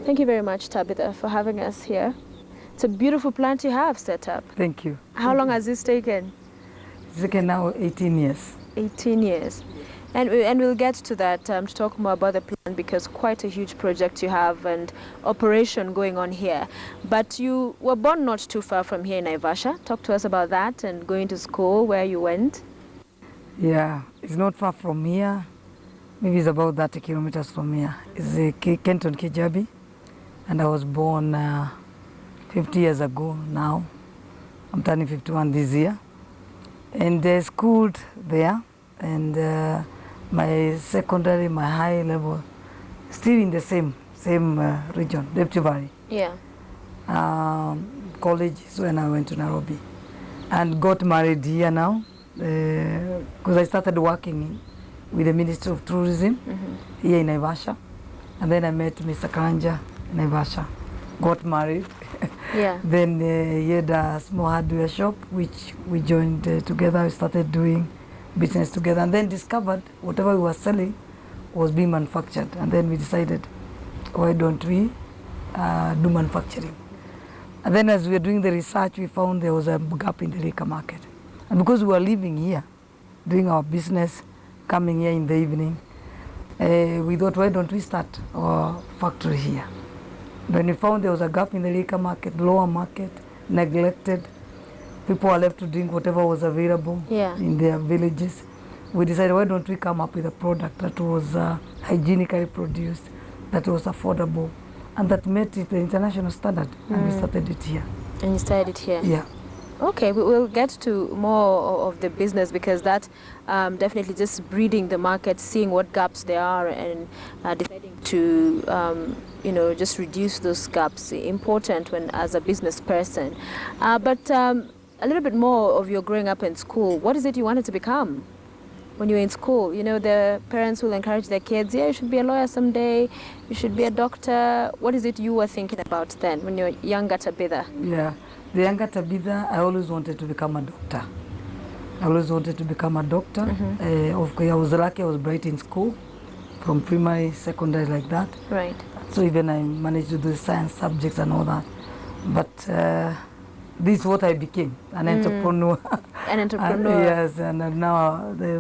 Thank you very much, Tabitha, for having us here. It's a beautiful plant you have set up. Thank you. How long has this taken? It's taken now 18 years. 18 years. And we'll get to that to talk more about the plan, because quite a huge project you have and operation going on here. But you were born not too far from here in Naivasha. Talk to us about that and going to school, where you went. Yeah, it's not far from here. Maybe it's about 30 kilometers from here. It's Kenton Kijabi, and I was born 50 years ago now. I'm turning 51 this year. And I schooled there, and my secondary, my high level, still in the same region, Rift Valley. Yeah. College is when I went to Nairobi, and got married here now, because I started working with the Ministry of Tourism here in Naivasha, and then I met Mr. Karanja in Naivasha, got married. Yeah. Then he had a small hardware shop which we joined together. We started doing business together, and then discovered whatever we were selling was being manufactured, and then we decided, why don't we do manufacturing? And then as we were doing the research, we found there was a gap in the liquor market, and because we were living here, doing our business, coming here in the evening, we thought, why don't we start our factory here? When we found there was a gap in the liquor market, lower market, neglected, people were left to drink whatever was available in their villages, we decided, why don't we come up with a product that was hygienically produced, that was affordable, and that met the international standard, and we started it here. And you started it here? Yeah. Okay, we'll get to more of the business, because that definitely just breeding the market, seeing what gaps there are, and deciding to just reduce those gaps, important when as a business person. But a little bit more of your growing up in school. What is it you wanted to become when you were in school? You know, the parents will encourage their kids, yeah, you should be a lawyer someday, you should be a doctor. What is it you were thinking about then when you were younger, Tabitha? Yeah. The younger Tabitha, I always wanted to become a doctor. I always wanted to become a doctor. Of course, I was lucky, I was bright in school, from primary, secondary, like that. Right. So even I managed to do science subjects and all that. But this is what I became, an entrepreneur. An entrepreneur. Yes, and I'm now the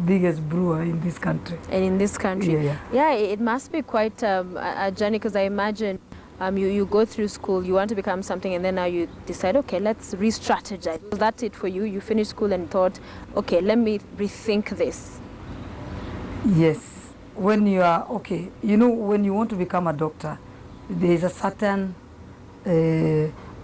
biggest brewer in this country. And in this country. Yeah, it must be quite a journey, because I imagine you go through school, you want to become something, and then now you decide, okay, let's re-strategize. Was that it for you? You finished school and thought, okay, let me rethink this. Yes. When you are, okay, you know, when you want to become a doctor, there is a certain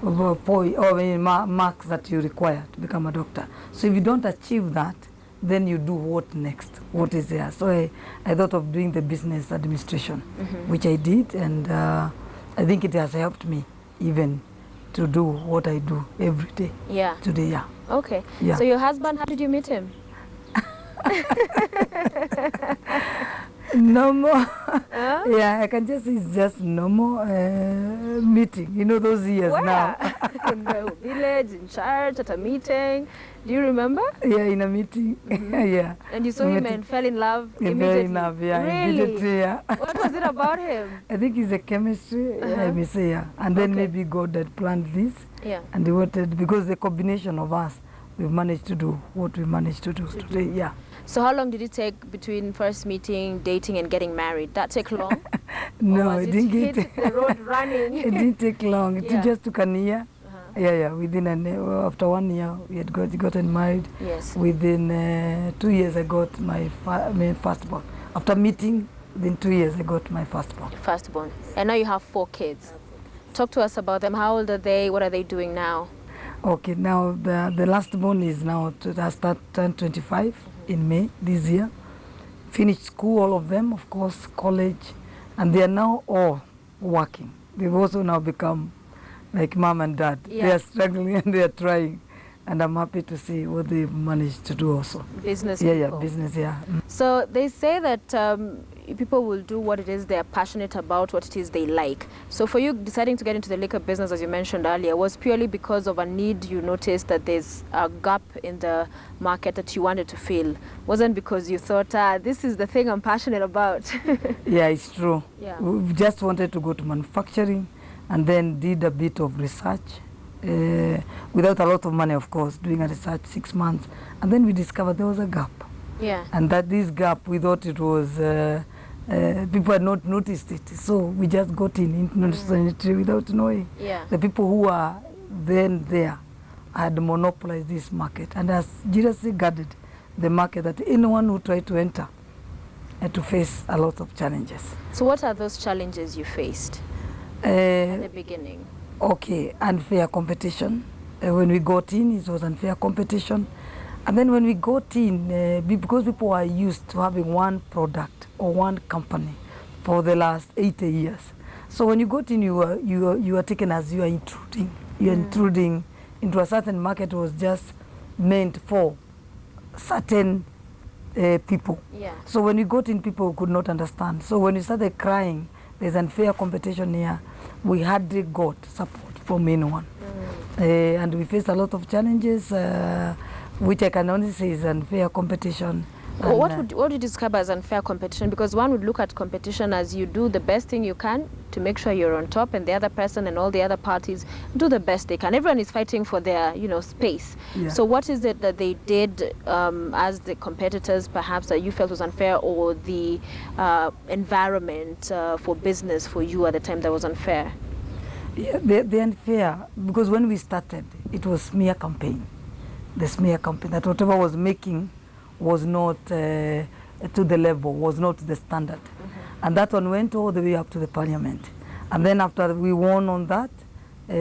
marks that you require to become a doctor. So if you don't achieve that, then you do what next? What is there? So I thought of doing the business administration, which I did, and I think it has helped me even to do what I do every day. Yeah. Today, yeah. Okay. Yeah. So your husband, how did you meet him? Normal. Yeah, I can just say it's just normal meeting. You know, those years. Where? Now. In the village, in church, at a meeting. Do you remember? Yeah, in a meeting. Yeah. And you saw him and fell in love immediately? Fell in love, yeah. Really? Immediately, yeah. What was it about him? I think it's the chemistry, I may say, yeah. And then maybe God had planned this. Yeah. And he wanted, because the combination of us, we've managed to do what we managed to do today, yeah. So how long did it take between first meeting, dating, and getting married? That take long? No, it didn't hit the road running? It didn't take long. It just took a year. Yeah. Within after 1 year, we had gotten married. Yes. Within 2 years, I got my firstborn. After meeting, within 2 years, I got my firstborn. Firstborn. And now you have 4 kids. Talk to us about them. How old are they? What are they doing now? Okay, now the last born is now turned 25 in May this year. Finished school, all of them, of course, college, and they are now all working. They've also now become like mom and dad. Yeah. They are struggling and they are trying, and I'm happy to see what they've managed to do also. Business people. Yeah, business, yeah. So they say that people will do what it is they're passionate about, what it is they like. So for you, deciding to get into the liquor business, as you mentioned earlier, was purely because of a need you noticed that there's a gap in the market that you wanted to fill. Wasn't because you thought, this is the thing I'm passionate about. Yeah, it's true. Yeah. We just wanted to go to manufacturing and then did a bit of research. Without a lot of money, of course, doing a research 6 months. And then we discovered there was a gap. Yeah. And that this gap, we thought it was, people had not noticed it. So we just got into the industry without knowing. Yeah. The people who were then there had monopolized this market and has jealously guarded the market that anyone who tried to enter had to face a lot of challenges. So what are those challenges you faced at the beginning? Okay, unfair competition. When we got in, it was unfair competition. And then when we got in, because people are used to having one product or one company for the last 80 years. So when you got in, you are taken as you are intruding. You are intruding into a certain market was just meant for certain people. Yeah. So when we got in, people could not understand. So when we started crying, there's unfair competition here, we hardly got support from anyone. And we faced a lot of challenges, which I can only say is unfair competition. Well, what would you describe as unfair competition? Because one would look at competition as you do the best thing you can to make sure you're on top, and the other person and all the other parties do the best they can. Everyone is fighting for their, space. Yeah. So what is it that they did as the competitors, perhaps, that you felt was unfair, or the environment for business for you at the time that was unfair? Yeah, they're unfair because when we started, it was smear campaign. The smear campaign, that whatever was making was not to the level, was not the standard. And that one went all the way up to the parliament. And then after we won on that,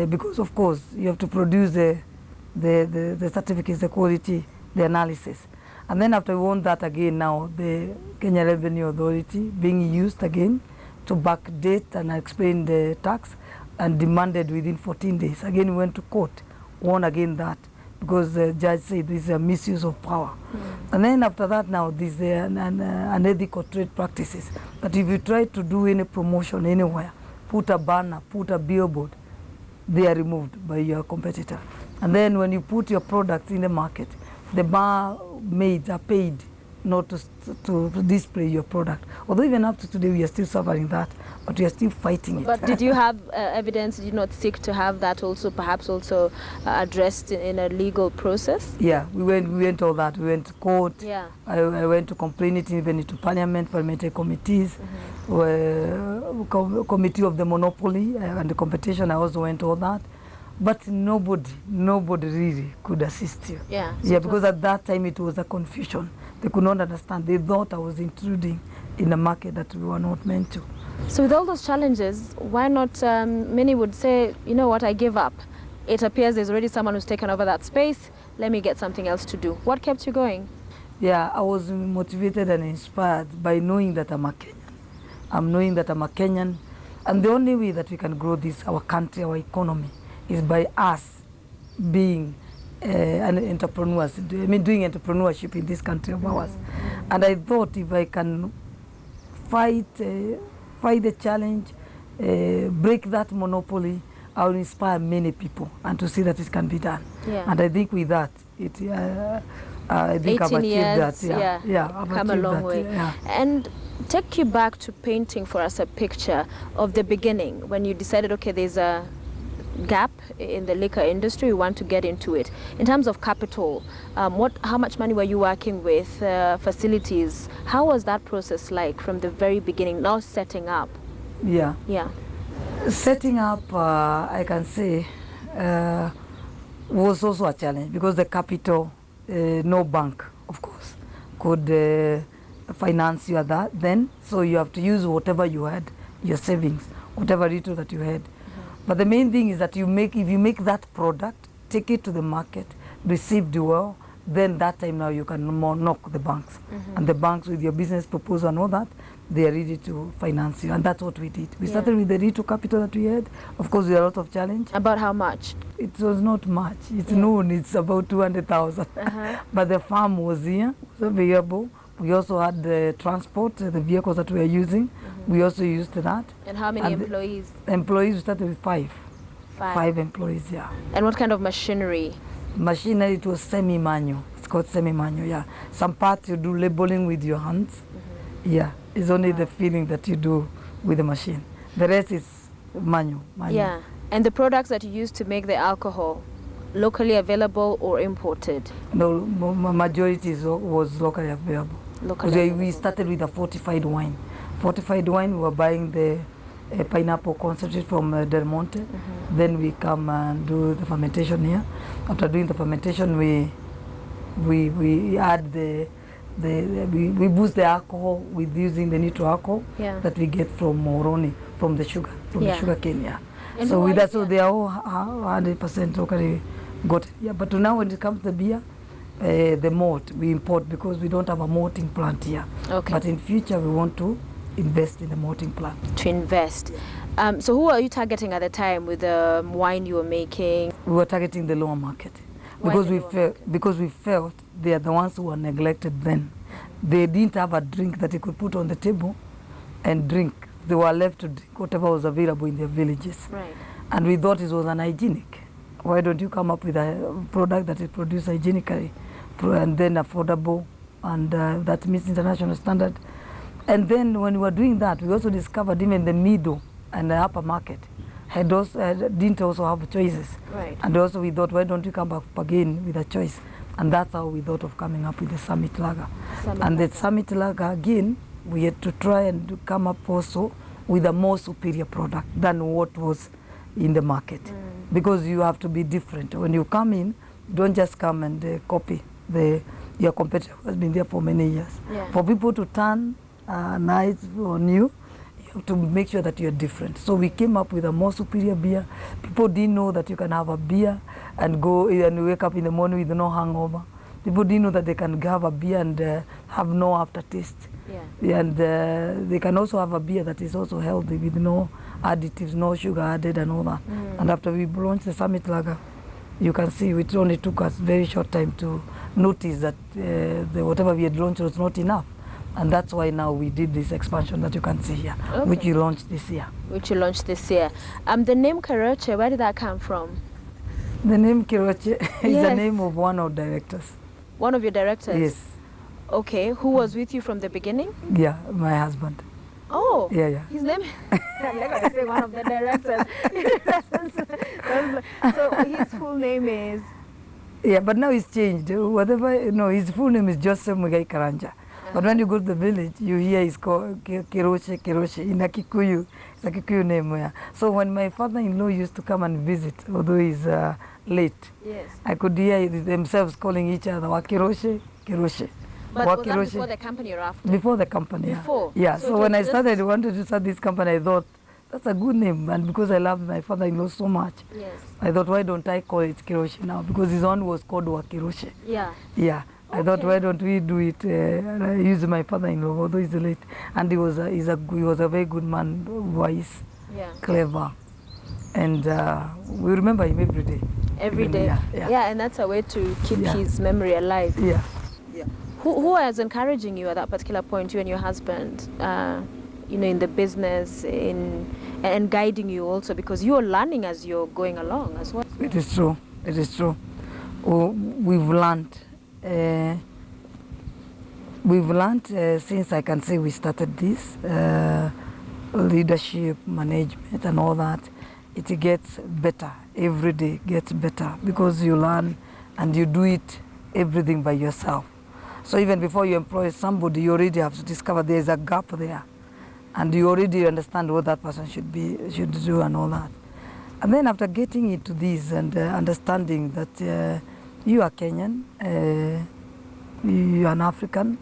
because of course you have to produce the certificates, the quality, the analysis. And then after we won that again, now the Kenya Revenue Authority being used again to backdate and explain the tax and demanded within 14 days. Again, we went to court, won again that, because the judge said this is a misuse of power. And then after that now, this is unethical trade practices. That if you try to do any promotion anywhere, put a banner, put a billboard, they are removed by your competitor. And then when you put your products in the market, the barmaids are paid not to display your product. Although even up to today we are still suffering that, but we are still fighting it. But did you have evidence? Did you not seek to have that also, perhaps also addressed in a legal process? Yeah, we went all that. We went to court. Yeah. I went to complain it even into parliamentary committees, committee of the monopoly and the competition. I also went all that. But nobody really could assist you. Yeah. Yeah, because at that time it was a confusion. They could not understand. They thought I was intruding in a market that we were not meant to. So with all those challenges, why not, many would say, you know what, I give up. It appears there's already someone who's taken over that space. Let me get something else to do. What kept you going? Yeah, I was motivated and inspired by knowing that I'm a Kenyan. I'm knowing that I'm a Kenyan. And the only way that we can grow this, our country, our economy, is by us being entrepreneurs, doing entrepreneurship in this country of ours. And I thought if I can fight the challenge, break that monopoly, I will inspire many people and to see that it can be done. Yeah. And I think with that, I think I've achieved years, that. Yeah, I've come a achieved long that. way. Yeah. And take you back to painting for us a picture of the beginning when you decided, okay, there's a gap in the liquor industry, we want to get into it. In terms of capital, how much money were you working with, facilities? How was that process like from the very beginning, now setting up? Yeah. Yeah. Setting up, I can say, was also a challenge because the capital, no bank, of course, could finance you at that then. So you have to use whatever you had, your savings, whatever little that you had. But the main thing is that if you make that product, take it to the market, received well, then that time now you can knock the banks. And the banks with your business proposal and all that, they are ready to finance you. And that's what we did. We started with the little capital that we had. Of course, with a lot of challenge. About how much? It was not much. It's known it's about 200,000. But the farm was here, was available. We also had the transport, the vehicles that we are using. We also used that. And how many And employees? Employees, we started with five. Five. 5 employees, yeah. And what kind of machinery? Machinery, it was semi-manual. It's called semi-manual, yeah. Some parts you do labeling with your hands. Yeah, it's only the feeling that you do with the machine. The rest is manual. Yeah, and the products that you use to make the alcohol, locally available or imported? No, majority was locally available. We started with a fortified wine. Fortified wine, we were buying the pineapple concentrate from Del Monte. Then we come and do the fermentation here. After doing the fermentation, we add we boost the alcohol with using the nitro alcohol that we get from Moroni, from the sugar, the sugar cane. Yeah. And so with that, so they are all 100% locally got it. Yeah, but now when it comes to beer, the malt we import because we don't have a malting plant here. Okay. But in future we want to invest in the malting plant. To invest. So who are you targeting at the time with the wine you were making? We were targeting the lower market because we felt they are the ones who were neglected then. They didn't have a drink that they could put on the table and drink. They were left to drink whatever was available in their villages. Right. And we thought it was unhygienic. Why don't you come up with a product that is produced hygienically and then affordable, and that meets international standard? And then when we were doing that, we also discovered even the middle and the upper market didn't also have choices. Right. And also we thought, why don't you come up again with a choice? And that's how we thought of coming up with the Summit Lager. The Summit Lager, again, we had to try and come up also with a more superior product than what was in the market. Because you have to be different. When you come in, don't just come and copy your competitor who has been there for many years. Yeah. For people to turn nice or new, you have to make sure that you're different. So we came up with a more superior beer. People didn't know that you can have a beer and go and wake up in the morning with no hangover. People didn't know that they can have a beer and have no aftertaste. Yeah. And they can also have a beer that is also healthy with no additives, no sugar added and all that. And after we launched the Summit Lager, you can see it only took us very short time to notice that whatever we had launched was not enough. And that's why now we did this expansion that you can see here, which you launched this year. The name Keroche, where did that come from? The name Keroche is the name of one of the directors. One of your directors? Yes. Okay, who was with you from the beginning? Yeah, my husband. Oh, yeah. His name? I'm not going to say one of the directors. So his full name is? Yeah, but now it's changed. His full name is Joseph Mugai Karanja. But when you go to the village, you hear it's called Keroche. In a Kikuyu, it's a Kikuyu name. Yeah. So when my father-in-law used to come and visit, although he's late, I could hear themselves calling each other, Keroche. But was that before the company or after? Before the company. Before? Yeah. So when I wanted to start this company, I thought, that's a good name. And because I love my father-in-law so much, I thought, why don't I call it Keroche now? Because his own was called Keroche. Yeah. I thought, why don't we do it? I use my father-in-law, although he's late. And he was a very good man, wise, clever. And we remember him every day. Every day? Yeah, and that's a way to keep his memory alive. Yeah. Who was encouraging you at that particular point, you and your husband, in the business, and guiding you also? Because you're learning as you're going along as well. It is true. We've learned since I can say we started this leadership, management and all that. It gets better every day, gets better, because you learn and you do it everything by yourself. So even before you employ somebody, you already have to discover there is a gap there, and you already understand what that person should do and all that. And then after getting into this and understanding that you are Kenyan, you are an African,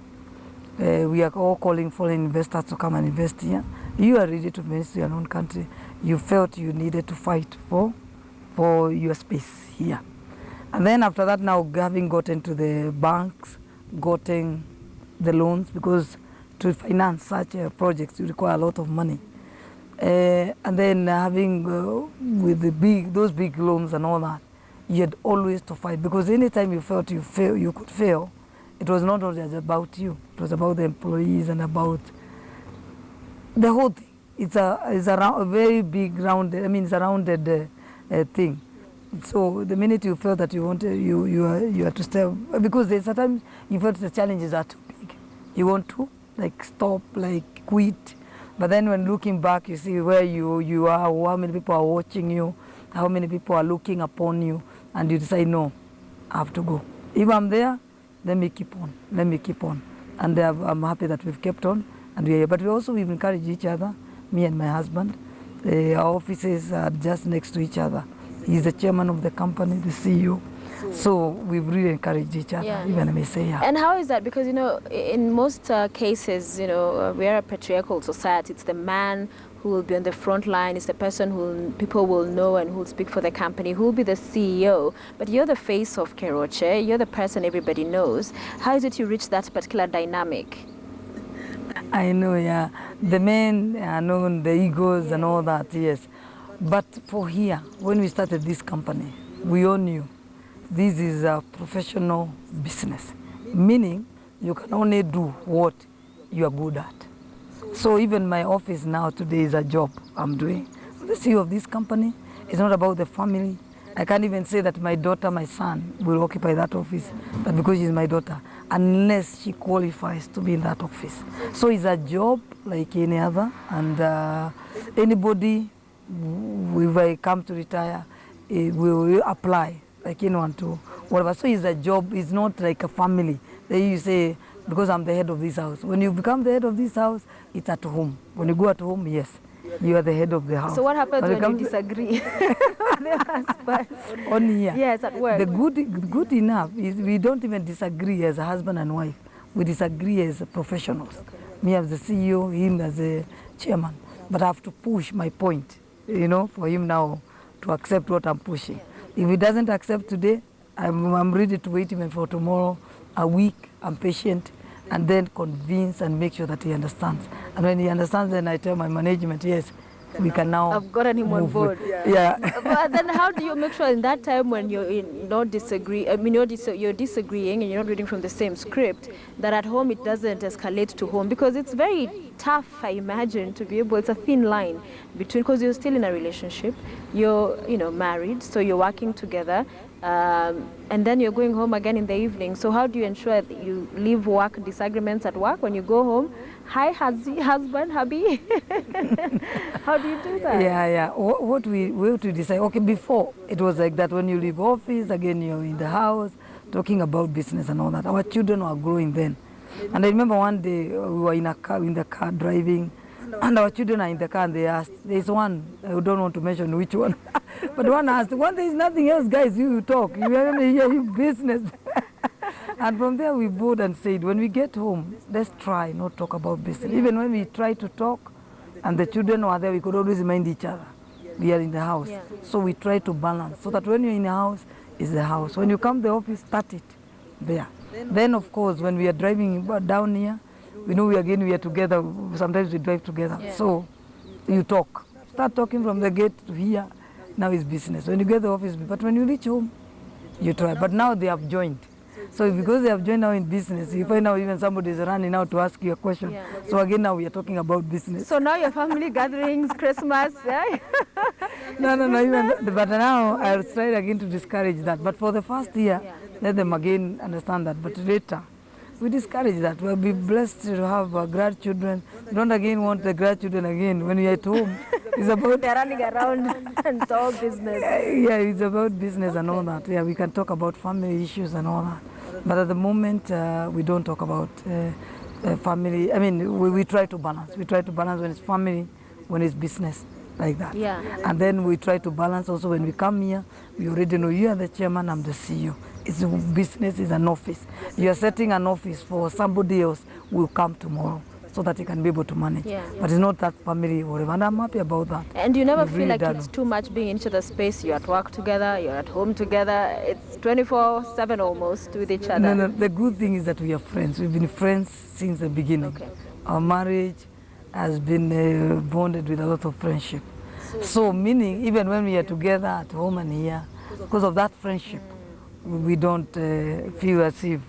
we are all calling foreign investors to come and invest here. You are ready to invest in your own country. You felt you needed to fight for your space here. And then after that, now having gotten to the banks, gotten the loans, because to finance such projects you require a lot of money. And then having with those big loans and all that, you had always to fight, because anytime you felt you could fail, it was not always about you. It was about the employees and about the whole thing. It's a very big rounded. I mean, it's a rounded thing. So the minute you felt that you wanted, you are to stay, because there's sometimes you felt the challenges are too big. You want to like stop, like quit, but then when looking back, you see where you are, how many people are watching you, how many people are looking upon you, and you decide, no, I have to go. If I'm there, let me keep on. Let me keep on. And I'm happy that we've kept on, and but we've encouraged each other, me and my husband. Our offices are just next to each other. He's the chairman of the company, the CEO. So we've really encouraged each other, even I may say, yeah. And how is that? Because, in most cases, we are a patriarchal society. It's the man who will be on the front line. It's the person who people will know and who will speak for the company, who will be the CEO. But you're the face of Keroche. You're the person everybody knows. How is it you reach that particular dynamic? I know, yeah. The men are known, the egos and all that, yes. But for here, when we started this company, we all knew this is a professional business, meaning you can only do what you are good at. So even my office now today is a job I'm doing. The CEO of this company is not about the family. I can't even say that my daughter, my son will occupy that office, but because she's my daughter, unless she qualifies to be in that office. So it's a job like any other, and anybody, if I come to retire, we will apply like anyone to whatever. So it's a job, it's not like a family. Then you say, because I'm the head of this house. When you become the head of this house, it's at home. When you go at home, yes, you are the head of the house. So what happens when you disagree? On here. Yes, at work. The good enough is we don't even disagree as a husband and wife. We disagree as professionals. Okay. Me as the CEO, him as the chairman. But I have to push my point, for him now to accept what I'm pushing. If he doesn't accept today, I'm ready to wait even for tomorrow, a week. I'm patient, and then convince and make sure that he understands. And when he understands, then I tell my management, yes, we can now. I've gotten him on board. Yeah. But then, how do you make sure in that time when you're not disagree? I mean, you're disagreeing and you're not reading from the same script, that at home it doesn't escalate to home, because it's very tough, I imagine, to be able. It's a thin line between, because you're still in a relationship, you're married, so you're working together. And then you're going home again in the evening. So how do you ensure that you leave work disagreements at work when you go home? Hi, husband, hubby. How do you do that? Yeah. What we have to decide. Okay, before it was like that. When you leave office, again you're in the house talking about business and all that. Our children were growing then, and I remember one day we were in the car driving. And our children are in the car, and they asked, there's one, I don't want to mention which one, but one asked, there's nothing else, guys, you talk, you are only here, you business. And from there we both and said, when we get home, let's try not talk about business. Even when we try to talk, and the children were there, we could always remind each other, we are in the house. Yeah. So we try to balance, so that when you're in the house, it's the house. When you come to the office, start it there. Then of course, when we are driving down here, we know we are together, sometimes we drive together. Yeah. So you talk. Start talking from the gate to here, now it's business. When you get to the office, but when you reach home, you try. But now they have joined. So because they have joined now in business, you find out even somebody is running out to ask you a question. Yeah. So again, now we are talking about business. So now your family gatherings, Christmas, yeah? No, but now I'll try again to discourage that. But for the first year, let them again understand that. But later, we discourage that. We'll be blessed to have grandchildren. Don't again want the grandchildren again when you're at home. It's about they're running around and it's all business. Yeah, it's about business and all that. Yeah, we can talk about family issues and all that. But at the moment, we don't talk about family. I mean, we try to balance. We try to balance when it's family, when it's business, like that. Yeah. And then we try to balance also when we come here. We already know you are the chairman, I'm the CEO. It's a business, it's an office. You are setting an office for somebody else who will come tomorrow, so that you can be able to manage. Yeah. But it's not that family or whatever, and I'm happy about that. And you never feel like it's too much being into the space. You're at work together, you're at home together. It's 24/7 almost with each other. No, the good thing is that we are friends. We've been friends since the beginning. Okay. Our marriage has been bonded with a lot of friendship. So meaning, even when we are together at home and here, because of that friendship, we don't feel as if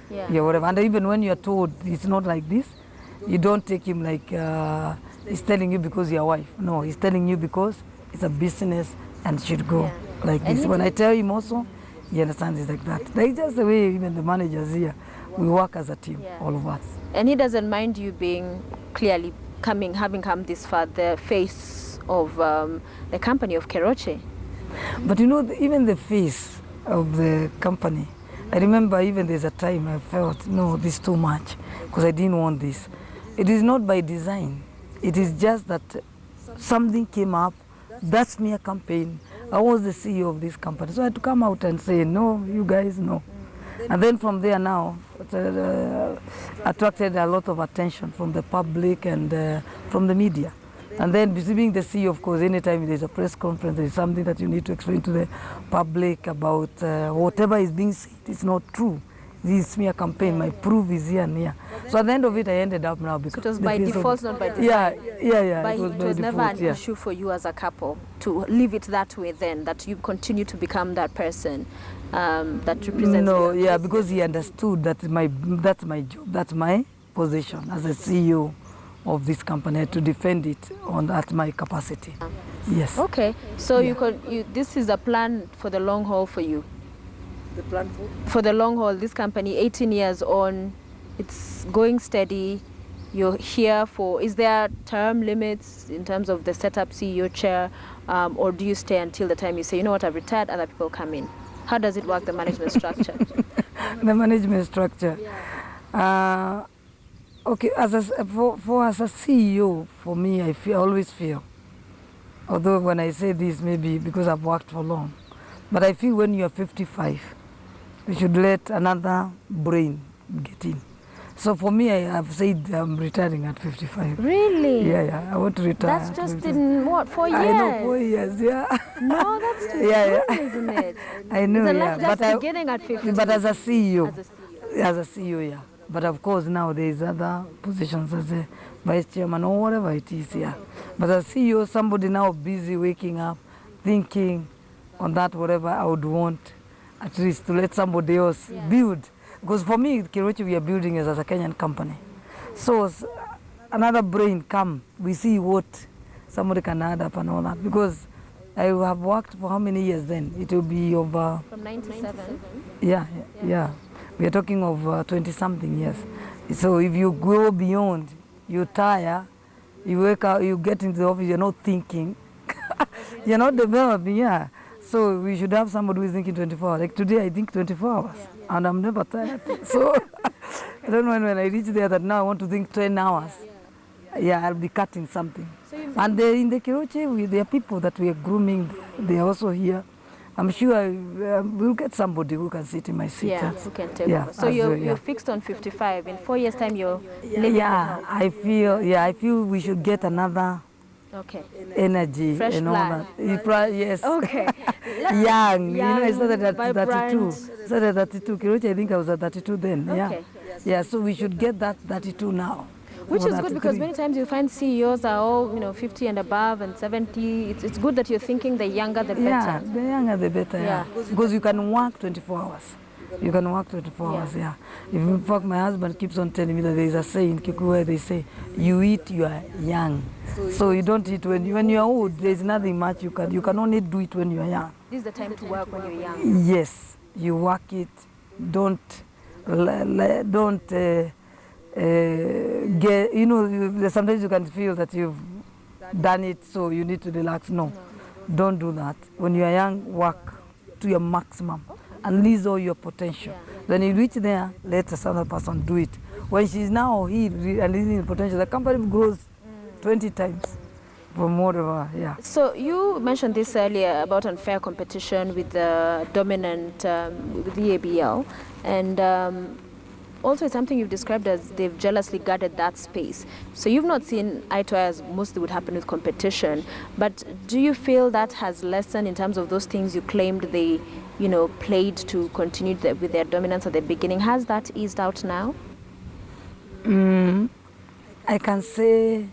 yeah, whatever. And even when you're told it's not like this, you don't take him like he's telling you because you're wife. No, he's telling you because it's a business and should go like this. When I tell him also, he understands it's like that. Like just the way even the managers here, we work as a team, all of us. And he doesn't mind you being clearly having come this far, the face of the company of Keroche. But you know, even the face of the company, I remember even there's a time I felt, no, this is too much, because I didn't want this. It is not by design. It is just that something came up, that smear campaign. I was the CEO of this company, so I had to come out and say, no, you guys, no. And then from there now, it attracted a lot of attention from the public and from the media. And then being the CEO, of course, anytime there's a press conference, there's something that you need to explain to the public about whatever is being said. It's not true. This smear campaign, my proof is here and here. So at the end of it, I ended up now because it was by default, not by design. Yeah. It was never an issue for you as a couple to leave it that way. Then that you continue to become that person that represents. No, yeah, because he understood that that's my job, that's my position as a CEO of this company, to defend it at my capacity. Yes. Okay, so this is a plan for the long haul for you. The plan for the long haul, this company, 18 years on, it's going steady. You're here for, is there term limits in terms of the setup, CEO, chair, or do you stay until the time you say, you know what, I've retired, other people come in? How does it work, the management structure? The management structure. Okay, as a CEO, for me, I always feel, although when I say this, maybe because I've worked for long, but I feel when you're 55, you should let another brain get in. So for me, I have said I'm retiring at 55. Really? Yeah, I want to retire. That's just in what, 4 years? I know, 4 years, yeah. No, that's too soon, isn't it? I know, it's a life just beginning at 50. But as a CEO, yeah. But of course now there is other positions as a vice chairman or whatever it is, yeah. But as CEO, somebody now busy waking up, thinking on that whatever I would want, at least to let somebody else build. Because for me, Keroche, we are building as a Kenyan company. So another brain come, we see what somebody can add up and all that. Because I have worked for how many years then? It will be over... From 97? Yeah. We are talking of 20-something years. So if you go beyond, you tire, you wake up, you get into the office, you're not thinking. You're not developing, yeah. So we should have somebody who is thinking 24 hours. Like today, I think 24 hours, and I'm never tired. So I don't know when I reach there that now I want to think 10 hours. Yeah, I'll be cutting something. So and in the Keroche, there are people that we are grooming. They are also here. I'm sure we'll get somebody who can sit in my seat. Yeah, who can take over. So you're fixed on 55. In 4 years' time, you're living. Yeah, I feel we should get another. Okay. Energy fresh and all blood. that. Yes. Okay. Young. You know, I started at 32. Started at 32. Keroche, I think I was at 32 then. Okay. Yeah. So we should get that 32 now. Which is good because many times you find CEOs are all 50 and above and 70. It's good that you're thinking the younger the better. Yeah, the younger the better. Yeah. Because you can work 24 hours. You can work 24 hours, yeah. In fact, my husband keeps on telling me that there is a saying in Kikuyu where they say, you eat, you are young. So you don't eat when you are old. There is nothing much you can only do it when you are young. This is the time to work when you're young. Yes, you work it. Don't get, sometimes you can feel that you've done it, so you need to relax. No, don't do that. When you are young, work to your maximum. Unleash all your potential. When you reach there, let another person do it. When she's now unleashing the potential, the company grows 20 times from whatever, So you mentioned this earlier about unfair competition with the dominant, with the ABL, and also it's something you've described as they've jealously guarded that space. So you've not seen eye to eye as mostly would happen with competition, but do you feel that has lessened in terms of those things you claimed they played to continue with their dominance at the beginning? Has that eased out now? I can say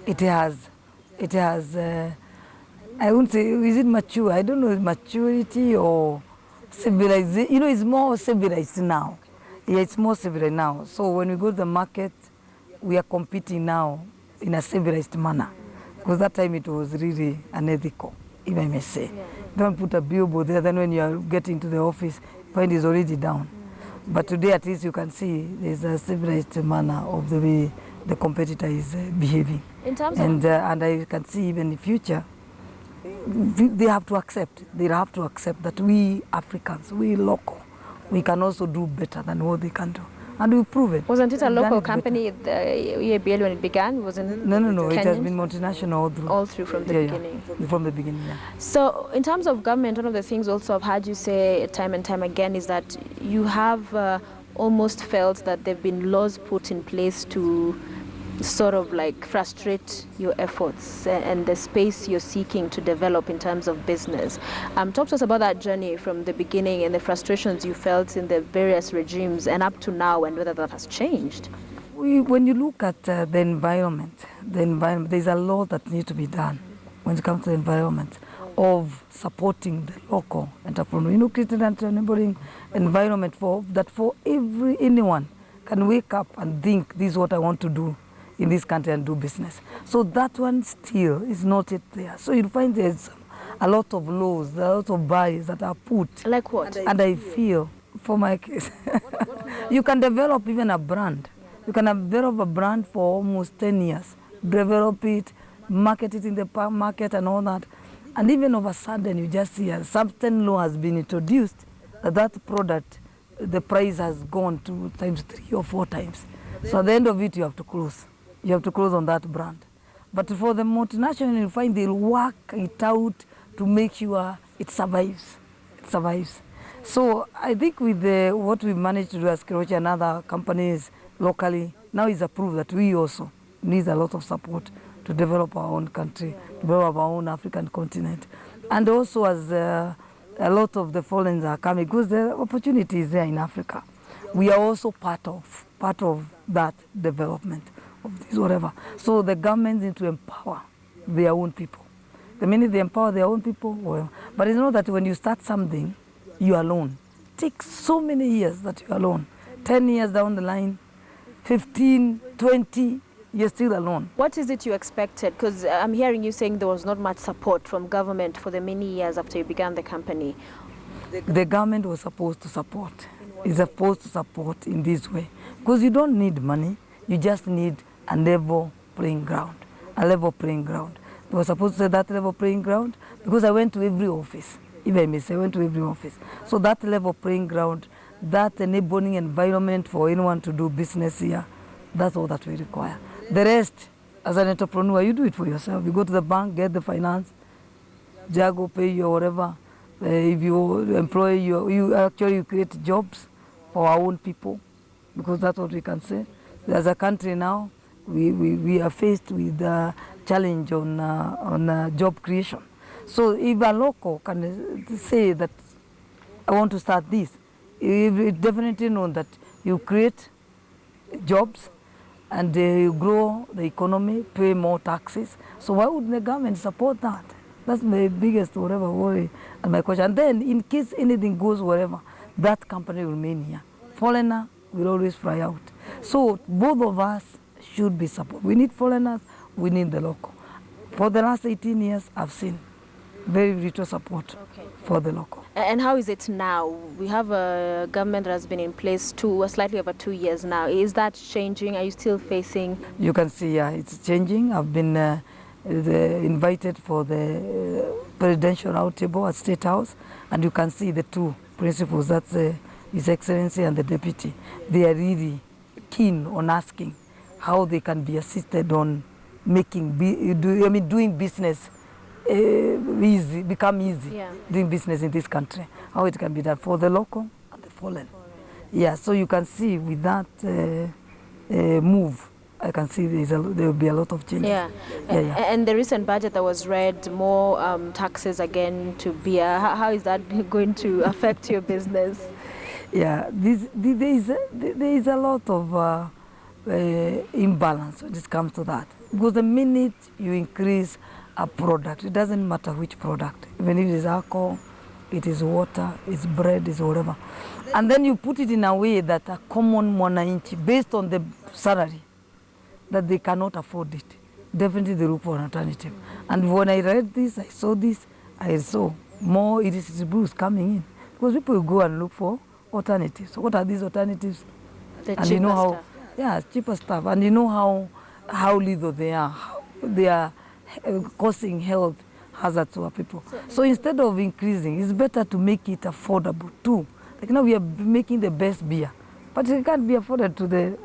it has. It has, I wouldn't say, is it mature? I don't know, maturity or civilization. It's more civilized now. Yeah, it's more civilized now. So when we go to the market, we are competing now in a civilized manner. Because that time it was really unethical, if I may say. Don't put a billboard there, then when you are getting to the office, find it's already down. But today at least you can see there's a civilized manner of the way the competitor is behaving. In terms and I can see even in the future, they have to accept that we Africans, we local, we can also do better than what they can do. And we've proven. Wasn't it a We've done local it company, the EABL, when it began? Wasn't it? No. It has Kenyan? been multinational All through from the beginning. From the beginning, yeah. So in terms of government, one of the things also I've heard you say time and time again is that you have almost felt that there have been laws put in place to sort of like frustrate your efforts and the space you're seeking to develop in terms of business. Talk to us about that journey from the beginning and the frustrations you felt in the various regimes and up to now, and whether that has changed. When you look at the environment, there's a lot that needs to be done when it comes to the environment of supporting the local entrepreneur. You know, creating an enabling environment for anyone can wake up and think, this is what I want to do in this country and do business. So that one still is not yet there. So you'll find there's a lot of laws, a lot of barriers that are put. Like what? And I feel, for my case, you can develop even a brand. You can develop a brand for almost 10 years, develop it, market it in the market and all that. And even all of a sudden, you just see a certain law has been introduced, that product, the price has gone 2 times, 3 or 4 times. So at the end of it, you have to close. You have to close on that brand. But for the multinational, you find they'll work it out to make sure it survives. It survives. So I think with what we managed to do as Keroche and other companies locally, now it's approved that we also need a lot of support to develop our own country, develop our own African continent. And also as a lot of the foreigners are coming, because the opportunity is there in Africa, we are also part of that development of this whatever. So the government need to empower their own people. The minute they empower their own people, well, but it's not that when you start something, you're alone. It takes so many years that you're alone. 10 years down the line, 15, 20, you're still alone. What is it you expected? Because I'm hearing you saying there was not much support from government for the many years after you began the company. The government was supposed to support. It's supposed to support in this way. Because you don't need money, you just need a level playing ground. A level playing ground. They were supposed to say that level playing ground because I went to every office. If I may say, I went to every office. So that level playing ground, that enabling environment for anyone to do business here, that's all that we require. The rest, as an entrepreneur, you do it for yourself. You go to the bank, get the finance, Jago pay you or whatever. If you employ, you actually create jobs for our own people, because that's what we can say. As a country now, we are faced with a challenge on job creation. So if a local can say that I want to start this, it definitely know that you create jobs and you grow the economy, pay more taxes. So why would the government support that? That's my biggest whatever worry and my question. And then in case anything goes wherever, that company will remain here. Foreigner will always fly out. So both of us should be supported. We need foreigners, we need the local. For the last 18 years, I've seen very little support for the local. And how is it now? We have a government that has been in place slightly over 2 years now. Is that changing? Are you still facing? You can see, yeah, it's changing. I've been invited for the presidential roundtable at State House, and you can see the two principals, that's His Excellency and the Deputy. They are really keen on asking how they can be assisted on doing business become easy, doing business in this country, how it can be done for the local and the foreign. Yeah, so you can see with that move, I can see there will be a lot of changes. Yeah. And the recent budget that was read, more taxes again to beer. How is that going to affect your business? Yeah, there is a lot of imbalance when it comes to that. Because the minute you increase a product, it doesn't matter which product, even if it is alcohol, it is water, it's bread, it's whatever. And then you put it in a way that a common mwananchi, based on the salary, that they cannot afford it. Definitely they look for an alternative. And when I read this, I saw this, I saw more illicit brews coming in. Because people go and look for alternatives. So what are these alternatives? The And you know how, stuff. yeah, cheaper stuff. And you know how little they are, how they are causing health hazards to our people. So instead of increasing, it's better to make it affordable too. Like now we are making the best beer, but it can't be afforded to the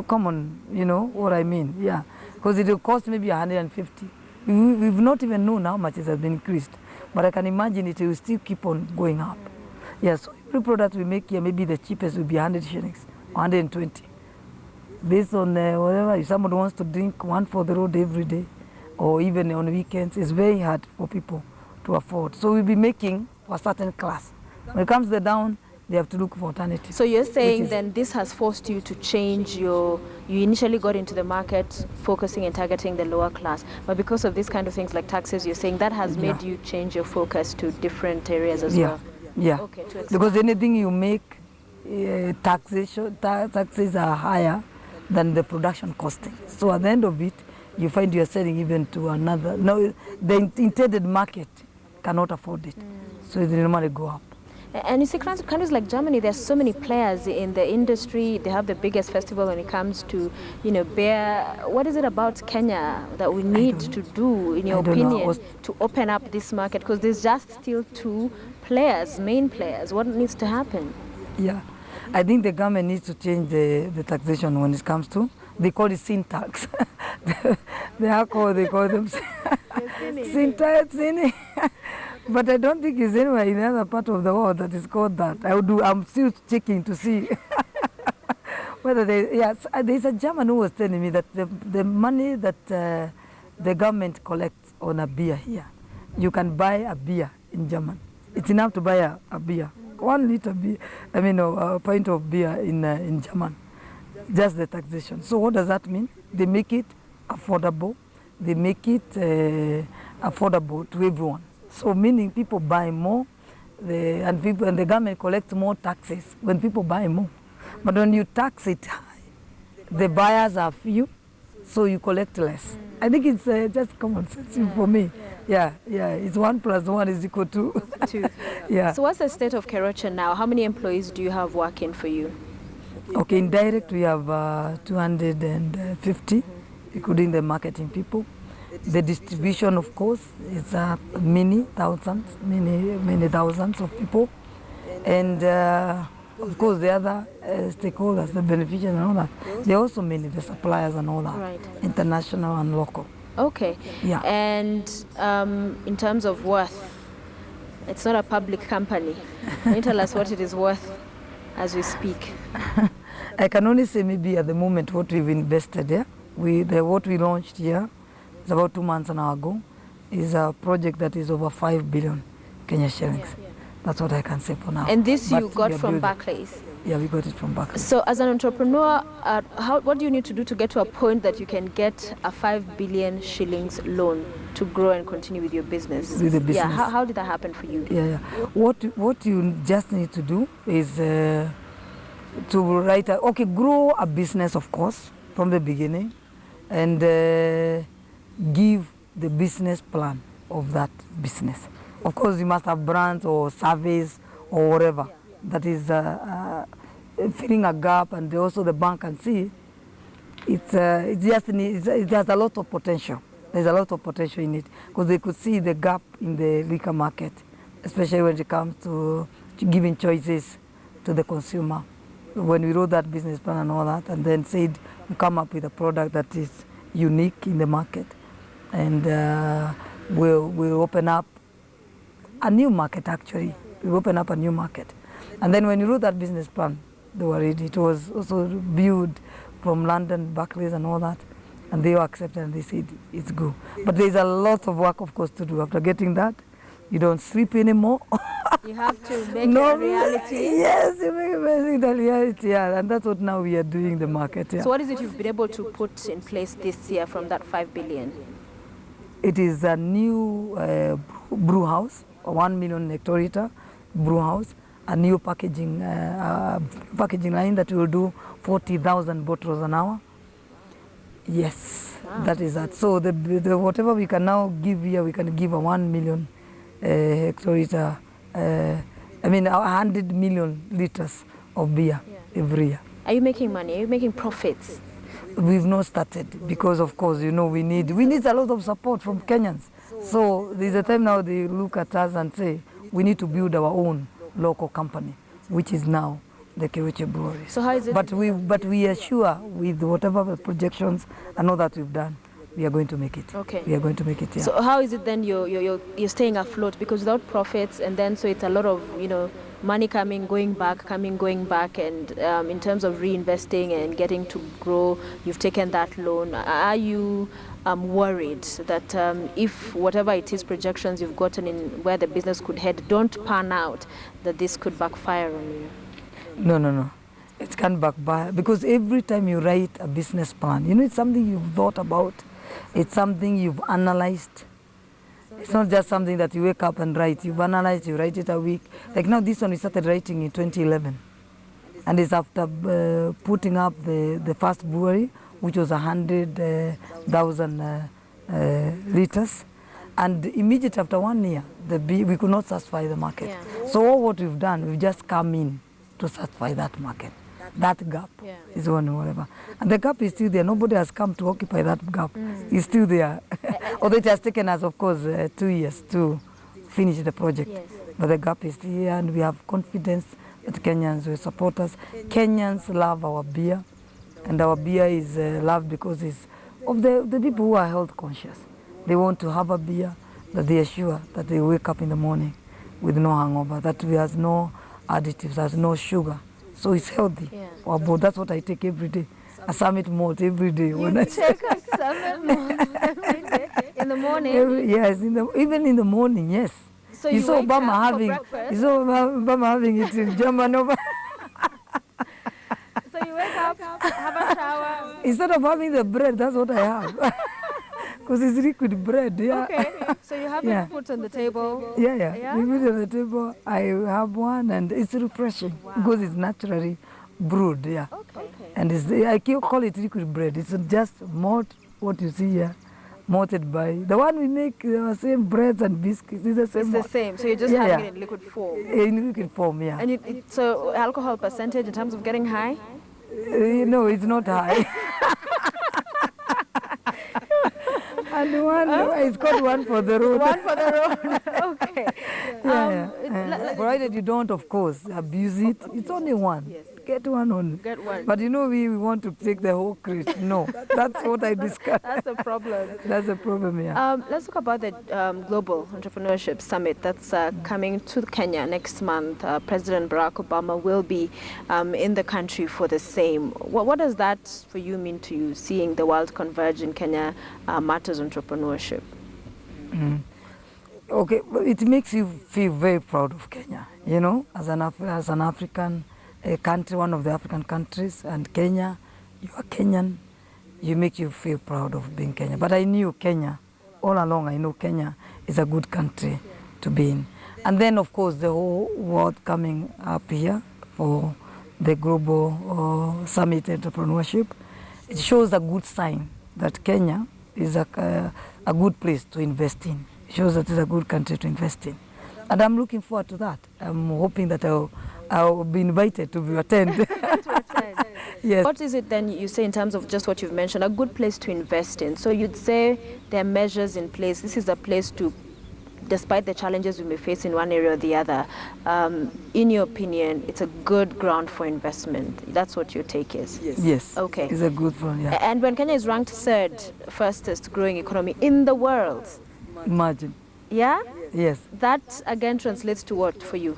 common, you know what I mean? Yeah, because it will cost maybe 150. We've not even known how much it has been increased, but I can imagine it will still keep on going up. Yeah, so every product we make here, maybe the cheapest will be 100 shillings, 120. Based on whatever, if somebody wants to drink one for the road every day, or even on weekends, it's very hard for people to afford. So we'll be making for a certain class. When it comes to the down, they have to look for alternatives. So you're saying then this has forced you to change you initially got into the market focusing and targeting the lower class, but because of these kind of things like taxes, you're saying that has made you change your focus to different areas as well? Yeah, okay, because anything you make, taxes are higher than the production costing. So at the end of it, you find you're selling even to another. No, the intended market cannot afford it. So they normally go up. And you see, countries like Germany, there's so many players in the industry. They have the biggest festival when it comes to, beer. What is it about Kenya that we need to do, in your opinion, to open up this market? Because there's just still two players, main players. What needs to happen? Yeah, I think the government needs to change the taxation when it comes to, they call it sin tax. The alcohol, they call them sin tax. But I don't think it's anywhere in the other part of the world that is called that. I'm still checking to see whether there's a German who was telling me that the money that the government collects on a beer here, you can buy a beer in Germany. It's enough to buy a beer. 1 liter beer, a pint of beer in German. Just the taxation. So what does that mean? They make it affordable. They make it affordable to everyone. So meaning people buy more, and the government collects more taxes when people buy more. But when you tax it high, the buyers are few, so you collect less. I think it's just common sense for me. Yeah, it's 1 + 1 is equal to 2. Yeah. So what's the state of Keroche now? How many employees do you have working for you? Okay, in direct we have 250, including the marketing people. The distribution, of course, is many thousands of people. And of course, the other stakeholders, the beneficiaries and all that, they're also many, the suppliers and all that, right. International and local. Okay. Yeah. And in terms of worth, it's not a public company. Can you tell us what it is worth as we speak? I can only say maybe at the moment what we've invested here. What we launched here, it's about 2 months ago, is a project that is over 5 billion Kenya shillings. Yeah. That's what I can say for now. And this you got from Barclays? Yeah, we got it from Barclays. So as an entrepreneur, what do you need to do to get to a point that you can get a 5 billion shillings loan to grow and continue with your business? With the business. Yeah, how did that happen for you? Yeah. What you just need to do is to grow a business, of course, from the beginning, and give the business plan of that business. Of course, you must have brands or surveys or whatever that is filling a gap, and also the bank can see it has a lot of potential. There's a lot of potential in it because they could see the gap in the liquor market, especially when it comes to giving choices to the consumer. When we wrote that business plan and all that, and then said we come up with a product that is unique in the market, and we'll open up a new market. Actually, we open up a new market, and then when you wrote that business plan, they were ready. It was also viewed from London, Barclays, and all that, and they were accepted and they said it's good. But there's a lot of work, of course, to do. After getting that, you don't sleep anymore. You have to make it a reality. Yes, you make it a reality, yeah. And that's what now we are doing the market. Yeah. So what is it you've been able to put in place this year from that 5 billion? It is a new brew house, a 1 million hectoliter brew house, a new packaging line that will do 40,000 bottles an hour. Yes, wow. That is that. So the whatever we can now give here, we can give a 1 million hectoliter, 100 million liters of beer every year. Are you making money? Are you making profits? We've not started because, of course, we need a lot of support from Kenyans. So there's a time now they look at us and say, we need to build our own local company, which is now the Keroche Breweries. So how is it? But we are sure with whatever projections and all that we've done, we are going to make it. Okay. We are going to make it. Yeah. So how is it then you're staying afloat, because without profits, and then so it's a lot of money coming, going back, and in terms of reinvesting and getting to grow, you've taken that loan. Are you worried that if whatever it is projections you've gotten in where the business could head don't pan out, that this could backfire on you? No. It can't backfire, because every time you write a business plan, it's something you've thought about. It's something you've analyzed. It's not just something that you wake up and write. You've analyzed, you write it a week. Like now, this one we started writing in 2011. And it's after putting up the first brewery, which was 100,000 liters. And immediately after 1 year, we could not satisfy the market. Yeah. So all what we've done, we've just come in to satisfy that market. That gap is one whatever. And the gap is still there. Nobody has come to occupy that gap. It's still there. Although it has taken us, of course, 2 years to finish the project. Yes. But the gap is still here, and we have confidence that Kenyans will support us. Kenyans love our beer, and our beer is loved because it's of the people who are health conscious. They want to have a beer that they are sure that they wake up in the morning with no hangover, that we has no additives, there's no sugar. So it's healthy. Yeah. But that's what I take every day. A summit malt every day. You take a summit malt every day? In the morning? Yes, even in the morning, yes. So you saw Obama having it in German over. So you wake up, have a shower. Instead of having the bread, that's what I have. Because it's liquid bread, yeah. Okay, so you have it put on the table. Yeah. You put it on the table, I have one, and it's refreshing because it's naturally brewed, yeah. Okay. And I call it liquid bread. It's just malt, what you see here, malted by the one we make, the same breads and biscuits. It's the same. It's the same. So you're just having it in liquid form. In liquid form, yeah. And so alcohol percentage in terms of getting high? No, it's not high. And it's called one for the road. One for the road. Okay. Provided you don't, of course, abuse it. It's only one. Yes. Get one only. Get one. But we want to take the whole crate. No, that's what I discussed. That's the problem. That's the problem, yeah. Let's talk about the Global Entrepreneurship Summit that's coming to Kenya next month. President Barack Obama will be in the country for the same. What does that for you mean to you, seeing the world converge in Kenya matters entrepreneurship? Okay, well, it makes you feel very proud of Kenya, as an African country, one of the African countries, and Kenya, you are Kenyan, you make you feel proud of being Kenya. But I knew Kenya, all along I know Kenya is a good country to be in. And then, of course, the whole world coming up here for the Global Summit Entrepreneurship, it shows a good sign that Kenya is a good place to invest in. It shows that it's a good country to invest in. And I'm looking forward to that. I'm hoping that I'll be invited to attend. Yes. What is it then you say in terms of just what you've mentioned, a good place to invest in? So you'd say there are measures in place. This is a place to, despite the challenges we may face in one area or the other, in your opinion, it's a good ground for investment. That's what your take is? Yes. Okay. It's a good one, yeah. And when Kenya is ranked third fastest growing economy in the world. Imagine. Yeah? Yes. That again translates to what for you?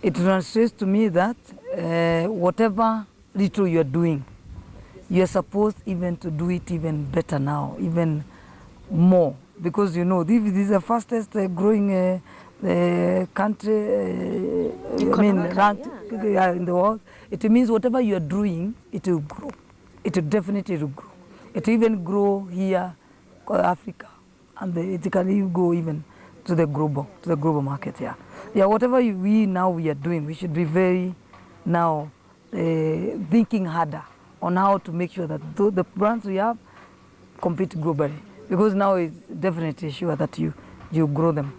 It translates to me that whatever little you're doing, you're supposed even to do it even better now, even more. Because this is the fastest growing country, ranked in the world. It means whatever you're doing, it will grow. It will definitely grow. It will even grow here, Africa, and it can even go even to the global market, yeah. Yeah, whatever we are doing, we should be very now thinking harder on how to make sure that the brands we have compete globally, because now it's definitely sure that you grow them.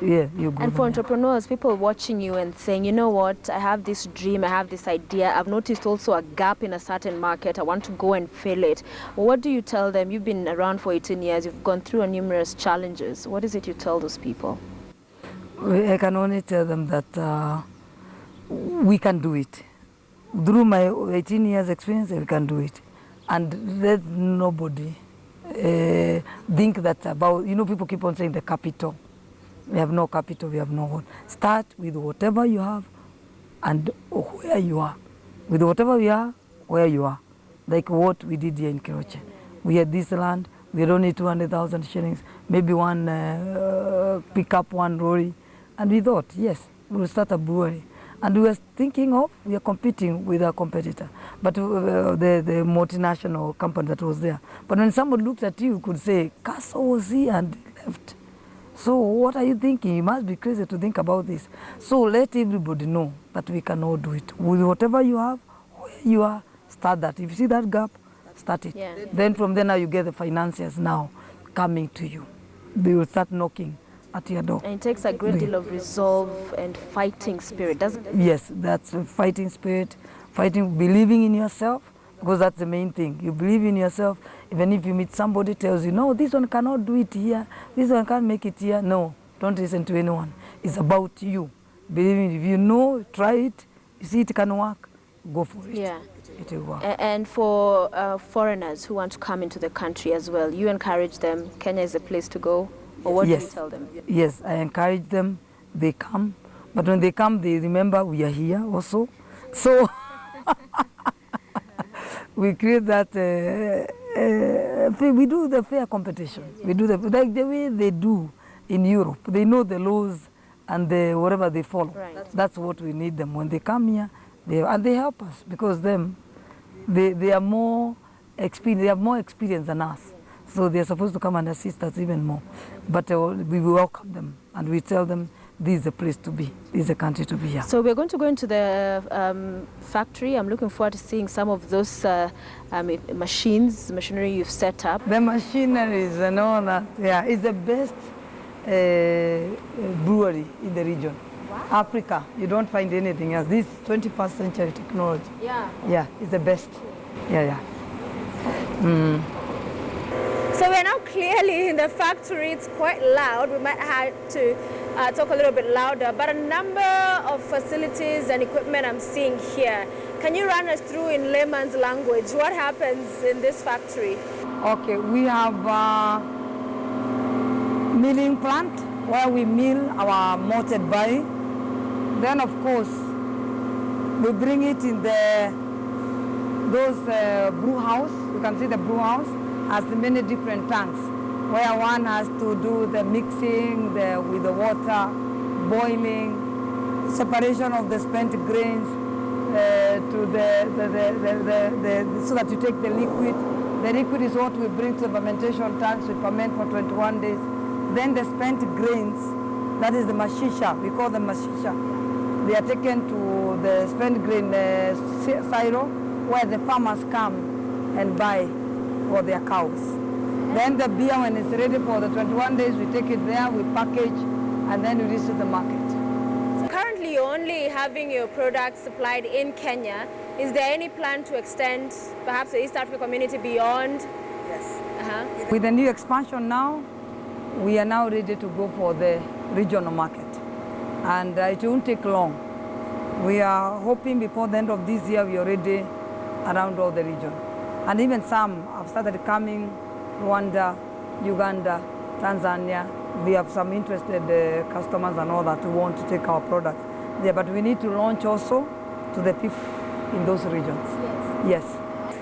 Yeah, you grow And them. for entrepreneurs, people watching you and saying, you know what, I have this dream, I have this idea, I've noticed also a gap in a certain market, I want to go and fill it. What do you tell them? You've been around for 18 years, you've gone through numerous challenges. What is it you tell those people? I can only tell them that we can do it. Through my 18 years experience, we can do it. And let nobody think that about, people keep on saying the capital. We have no capital, we have no what. Start with whatever you have and where you are. With whatever you are, where you are. Like what we did here in Keroche. We had this land, we had only 200,000 shillings, maybe one pickup, one lorry. And we thought, yes, we'll start a brewery. And we were thinking of, we are competing with our competitor, but the multinational company that was there. But when someone looks at you, could say, Castle was here and left. So what are you thinking? You must be crazy to think about this. So let everybody know that we can all do it. With whatever you have, where you are, start that. If you see that gap, start it. Yeah. Then from there now you get the financiers now coming to you. They will start knocking at your door. And it takes a great deal of resolve and fighting spirit, doesn't it? Yes, that's a fighting spirit, fighting, believing in yourself, because that's the main thing. You believe in yourself, even if you meet somebody tells you, no, this one cannot do it here, this one can't make it here. No, don't listen to anyone. It's about you. Believing, if you know, try it, you see it can work, go for it. Yeah. It will work. And for foreigners who want to come into the country as well, you encourage them, Kenya is the place to go, or what do you tell them? Yes, I encourage them, they come, but when they come, they remember we are here also. So we create that, we do the fair competition. We do like the way they do in Europe. They know the laws and whatever they follow. Right. That's what we need them. When they come here, they help us, because they are more experienced, they have more experience than us. So they're supposed to come and assist us even more. But we welcome them and we tell them this is the place to be, this is the country to be here. So we're going to go into the factory. I'm looking forward to seeing some of those machinery you've set up. The machineries and all that, yeah, it's the best brewery in the region. Wow. Africa, you don't find anything else. This 21st century technology. Yeah. Yeah, it's the best. Yeah. So we're now clearly in the factory. It's quite loud. We might have to talk a little bit louder, but a number of facilities and equipment I'm seeing here. Can you run us through in layman's language what happens in this factory? Okay, we have a milling plant where we mill our malted barley. Then of course we bring it in those brew house. You can see the brew house has many different tanks, where one has to do the mixing with the water, boiling, separation of the spent grains to so that you take the liquid. The liquid is what we bring to the fermentation tanks. We ferment for 21 days. Then the spent grains, that is the mashisha. We call them mashisha. They are taken to the spent grain silo, where the farmers come and buy for their cows. Then the beer, when it's ready for the 21 days, we take it there, we package, and then we release to the market. So currently, you're only having your products supplied in Kenya. Is there any plan to extend perhaps the East African community beyond? Yes. With the new expansion now, we are now ready to go for the regional market. And it won't take long. We are hoping before the end of this year, we are ready around all the region. And even some have started coming, Rwanda, Uganda, Tanzania. We have some interested customers and all that who want to take our products there. But we need to launch also to the people in those regions. Yes.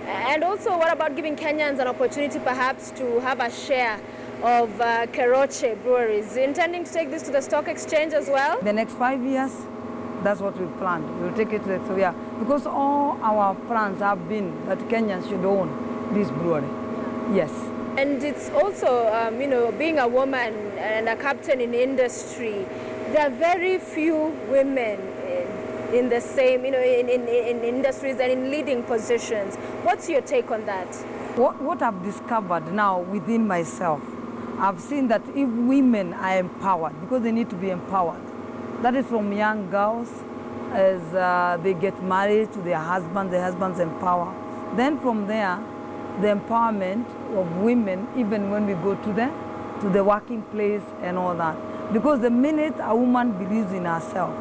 And also, what about giving Kenyans an opportunity perhaps to have a share of Keroche Breweries? Intending to take this to the stock exchange as well? The next 5 years, that's what we planned. We'll take it to because all our plans have been that Kenyans should own this brewery. Yes. And it's also, being a woman and a captain in industry, there are very few women in the same, in industries and in leading positions. What's your take on that? What I've discovered now within myself, I've seen that if women are empowered, because they need to be empowered, that is from young girls, as they get married to their husbands empower. Then from there, the empowerment of women, even when we go to the working place and all that. Because the minute a woman believes in herself,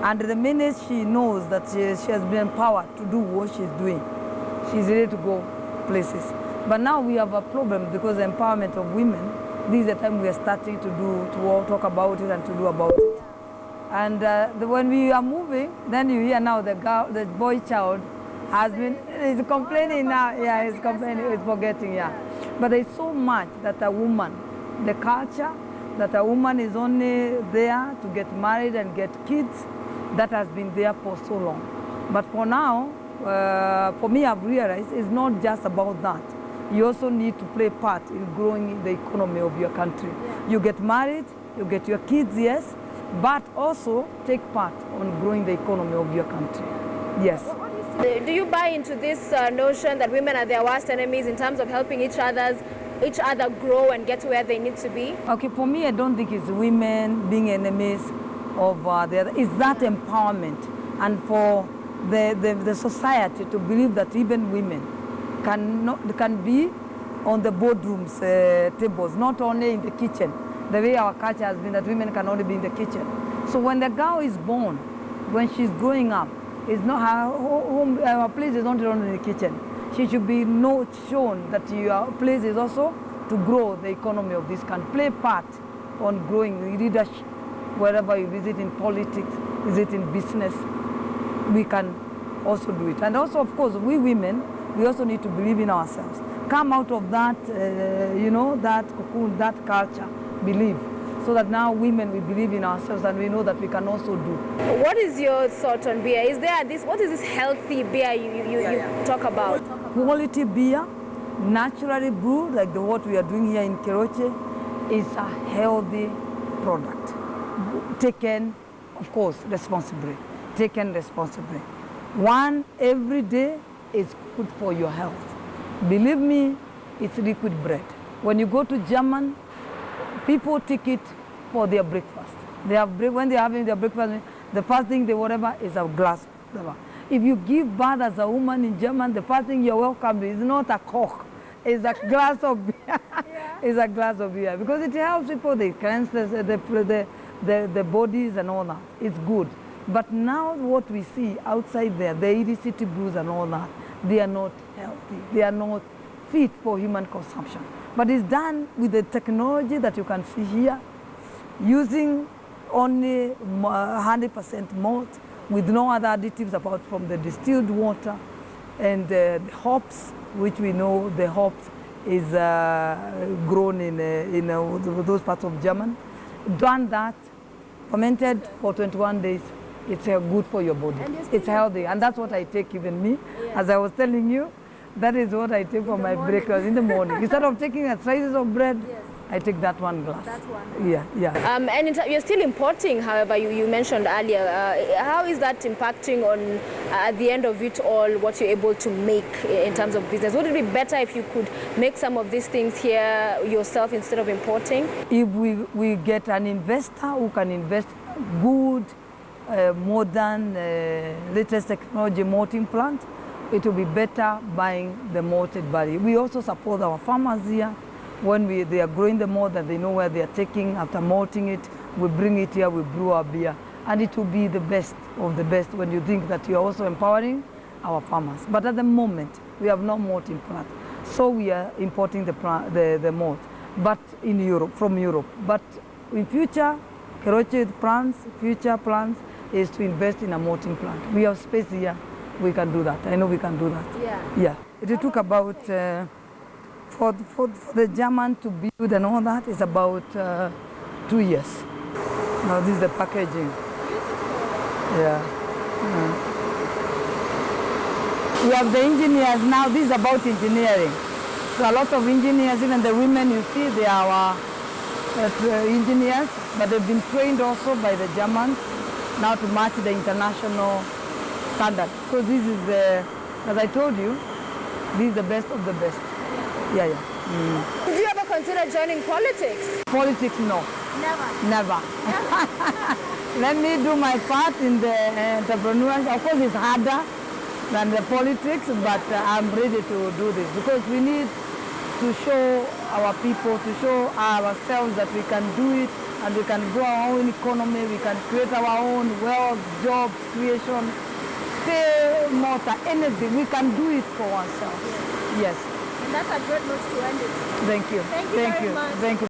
and the minute she knows that she has been empowered to do what she's doing, she's ready to go places. But now we have a problem because the empowerment of women, this is the time we are starting to talk about it and to do about it. And when we are moving, then you hear now the boy child is complaining now. Yeah, he's complaining, he's forgetting, yeah. But there's so much that a woman, the culture, that a woman is only there to get married and get kids, that has been there for so long. But for now, for me, I've realized it's not just about that. You also need to play part in growing the economy of your country. Yeah. You get married, you get your kids, yes, but also take part on growing the economy of your country. Yes. Do you buy into this notion that women are their worst enemies in terms of helping each other grow and get to where they need to be? Okay, for me, I don't think it's women being enemies of the other. It's that empowerment, and for the society to believe that even women can be on the boardrooms tables, not only in the kitchen. The way our culture has been that women can only be in the kitchen. So when the girl is born, when she's growing up, it's not her place is not only in the kitchen. She should be shown that your place is also to grow the economy of this country. Play part on growing leadership, wherever you visit, in politics, visit in business, we can also do it. And also, of course, we women, we also need to believe in ourselves. Come out of that, that cocoon, that culture, believe. So that now women, we believe in ourselves and we know that we can also do. What is your thought on beer? What is this healthy beer you talk about? Quality beer, naturally brewed, like what we are doing here in Keroche, is a healthy product. Taken, of course, responsibly. Taken responsibly. One every day is good for your health. Believe me, it's liquid bread. When you go to German, people take it for their breakfast. When they're having their breakfast, the first thing they whatever is a glass. If you give birth as a woman in German, the first thing you're welcome to is not a Coke, it's a glass of beer. Yeah. It's a glass of beer because it helps people, they cleanse the bodies and all that. It's good. But now what we see outside there, the illicit brews and all that, they are not healthy. They are not fit for human consumption. But it's done with the technology that you can see here, using only 100% malt, with no other additives apart from the distilled water and the hops, which we know the hops is grown in those parts of Germany. Done that, fermented for 21 days. It's good for your body. It's healthy, and that's what I take even me. Yeah. As I was telling you, that is what I take for my breakfast in the morning. Instead of taking slices of bread, yes, I take that one glass. That one. Yeah, yeah. And you're still importing, however, you mentioned earlier. How is that impacting on, at the end of it all, what you're able to make in terms of business? Would it be better if you could make some of these things here yourself instead of importing? If we get an investor who can invest good, modern, latest technology malting plant, it will be better buying the malted barley. We also support our farmers here. When they are growing the malt and they know where they are taking, after malting it, we bring it here, we brew our beer. And it will be the best of the best when you think that you are also empowering our farmers. But at the moment, we have no malting plant. So we are importing the malt, but in Europe, from Europe. But in future, Keroche future plans is to invest in a malting plant. We have space here, we can do that. I know we can do that. Yeah. Yeah. It took about, for the German to build and all that, is about 2 years. Now this is the packaging. Yeah. We have the engineers now. This is about engineering. So a lot of engineers, even the women you see, they are our engineers, but they've been trained also by the Germans now to match the international standard. So this is, as I told you, this is the best of the best. Yeah, yeah. Did you ever consider joining politics? Politics, no. Never. Never. Let me do my part in the entrepreneurship. Of course, it's harder than the politics, but I'm ready to do this because we need to show our people, to show ourselves that we can do it and we can grow our own economy, we can create our own wealth, jobs, creation, pay motor, anything. We can do it for ourselves. Yes. And that's a great note to end it. Thank you. Thank you very much. Thank you.